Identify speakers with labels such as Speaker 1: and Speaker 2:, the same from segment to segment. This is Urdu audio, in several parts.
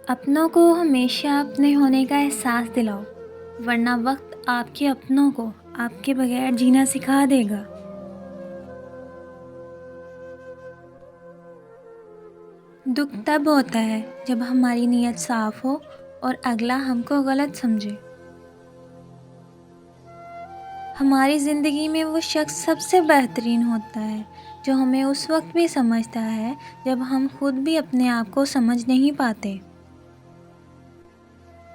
Speaker 1: اپنوں کو ہمیشہ اپنے ہونے کا احساس دلاؤ، ورنہ وقت آپ کے اپنوں کو آپ کے بغیر جینا سکھا دے گا۔ دکھ تب ہوتا ہے جب ہماری نیت صاف ہو اور اگلا ہم کو غلط سمجھے۔ ہماری زندگی میں وہ شخص سب سے بہترین ہوتا ہے جو ہمیں اس وقت بھی سمجھتا ہے جب ہم خود بھی اپنے آپ کو سمجھ نہیں پاتے۔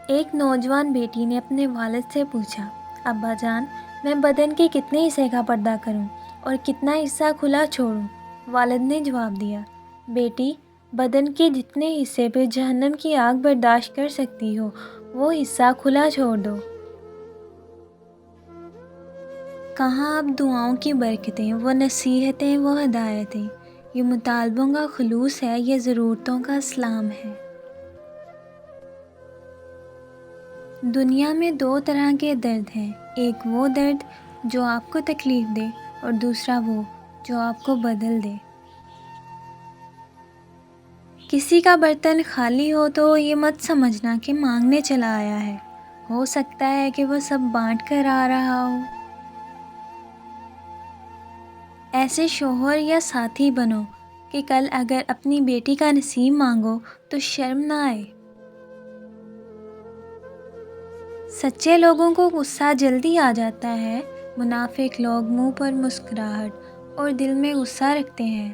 Speaker 1: ایک نوجوان بیٹی نے اپنے والد سے پوچھا، ابا جان، میں بدن کے کتنے حصے کا پردہ کروں اور کتنا حصہ کھلا چھوڑوں؟ والد نے جواب دیا، بیٹی، بدن کے جتنے حصے پہ جہنم کی آگ برداشت کر سکتی ہو وہ حصہ کھلا چھوڑ دو۔ کہاں اب دعاؤں کی برکتیں، وہ نصیحتیں، وہ ہدایتیں، یہ مطالبوں کا خلوص ہے، یہ ضرورتوں کا اسلام ہے۔ دنیا میں دو طرح کے درد ہیں، ایک وہ درد جو آپ کو تکلیف دے اور دوسرا وہ جو آپ کو بدل دے۔ کسی کا برتن خالی ہو تو یہ مت سمجھنا کہ مانگنے چلا آیا ہے، ہو سکتا ہے کہ وہ سب بانٹ کر آ رہا ہو۔ ایسے شوہر یا ساتھی بنو کہ کل اگر اپنی بیٹی کا نصیب مانگو تو شرم نہ آئے۔ سچے لوگوں کو غصہ جلدی آ جاتا ہے، منافق لوگ منہ پر مسکراہٹ اور دل میں غصہ رکھتے ہیں۔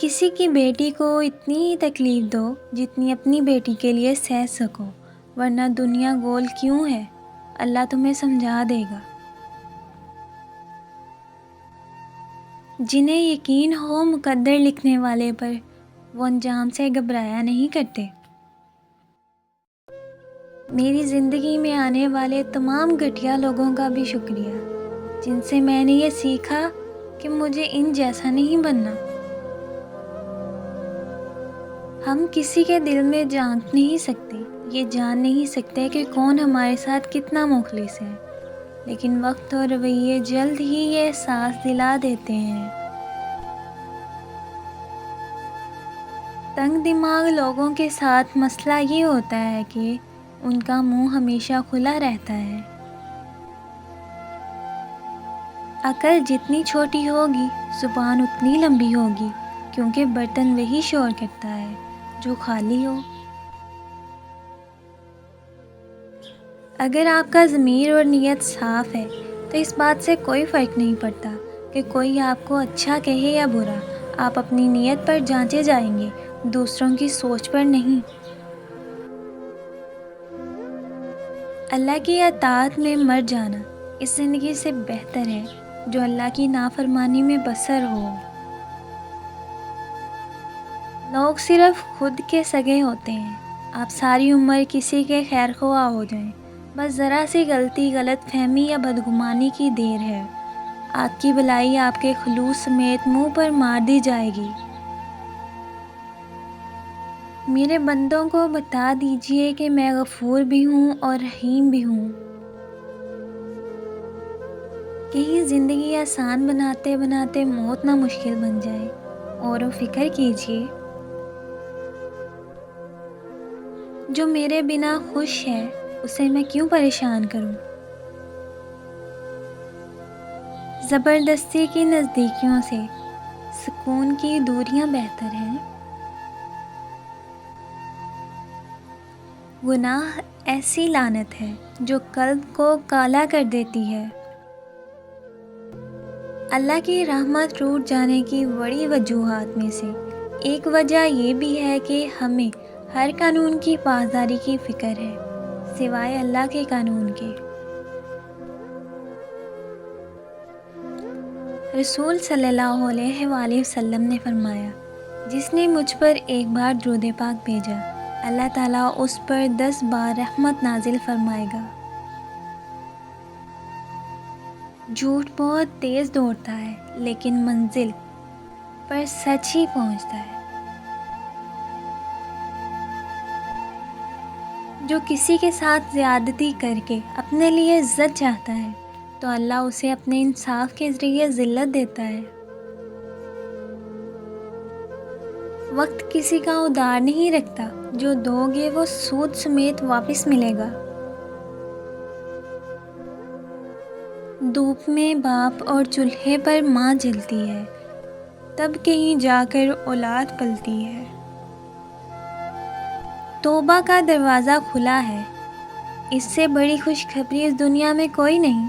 Speaker 1: کسی کی بیٹی کو اتنی ہی تکلیف دو جتنی اپنی بیٹی کے لیے سہ سکو، ورنہ دنیا گول کیوں ہے، اللہ تمہیں سمجھا دے گا۔ جنہیں یقین ہو مقدر لکھنے والے پر، وہ انجام سے گھبرایا نہیں کرتے۔ میری زندگی میں آنے والے تمام گھٹیا لوگوں کا بھی شکریہ، جن سے میں نے یہ سیکھا کہ مجھے ان جیسا نہیں بننا۔ ہم کسی کے دل میں جھانک نہیں سکتے، یہ جان نہیں سکتے کہ کون ہمارے ساتھ کتنا مخلص ہے، لیکن وقت اور رویے جلد ہی یہ احساس دلا دیتے ہیں۔ تنگ دماغ لوگوں کے ساتھ مسئلہ یہ ہوتا ہے کہ ان کا منہ ہمیشہ کھلا رہتا ہے۔ عقل جتنی چھوٹی ہوگی زبان اتنی لمبی ہوگی، کیونکہ برتن وہی شور کرتا ہے جو خالی ہو۔ اگر آپ کا ضمیر اور نیت صاف ہے تو اس بات سے کوئی فرق نہیں پڑتا کہ کوئی آپ کو اچھا کہے یا برا، آپ اپنی نیت پر جانچے جائیں گے، دوسروں کی سوچ پر نہیں۔ اللہ کی اطاعت میں مر جانا اس زندگی سے بہتر ہے جو اللہ کی نافرمانی میں بسر ہو۔ لوگ صرف خود کے سگے ہوتے ہیں، آپ ساری عمر کسی کے خیر خواہ ہو جائیں، بس ذرا سی غلطی، غلط فہمی یا بدگمانی کی دیر ہے، آپ کی بلائی آپ کے خلوص سمیت منہ پر مار دی جائے گی۔ میرے بندوں کو بتا دیجئے کہ میں غفور بھی ہوں اور رحیم بھی ہوں۔ کہیں زندگی آسان بناتے بناتے موت نہ مشکل بن جائے، اور فکر کیجئے جو میرے بنا خوش ہے اسے میں کیوں پریشان کروں۔ زبردستی کی نزدیکیوں سے سکون کی دوریاں بہتر ہیں۔ گناہ ایسی لعنت ہے جو قلب کو کالا کر دیتی ہے۔ اللہ کی رحمت ٹوٹ جانے کی بڑی وجوہات میں سے ایک وجہ یہ بھی ہے کہ ہمیں ہر قانون کی پاسداری کی فکر ہے، سوائے اللہ کے قانون کے۔ رسول صلی اللہ علیہ وآلہ وسلم نے فرمایا، جس نے مجھ پر ایک بار درود پاک بھیجا، اللہ تعالیٰ اس پر 10 بار رحمت نازل فرمائے گا۔ جھوٹ بہت تیز دوڑتا ہے لیکن منزل پر سچ ہی پہنچتا ہے۔ جو کسی کے ساتھ زیادتی کر کے اپنے لیے عزت چاہتا ہے تو اللہ اسے اپنے انصاف کے ذریعے ذلت دیتا ہے۔ وقت کسی کا ادار نہیں رکھتا، جو دو گے وہ سود سمیت واپس ملے گا۔ دھوپ میں باپ اور چولہے پر ماں جلتی ہے، تب کہیں جا کر اولاد پلتی ہے۔ توبہ کا دروازہ کھلا ہے، اس سے بڑی خوشخبری اس دنیا میں کوئی نہیں۔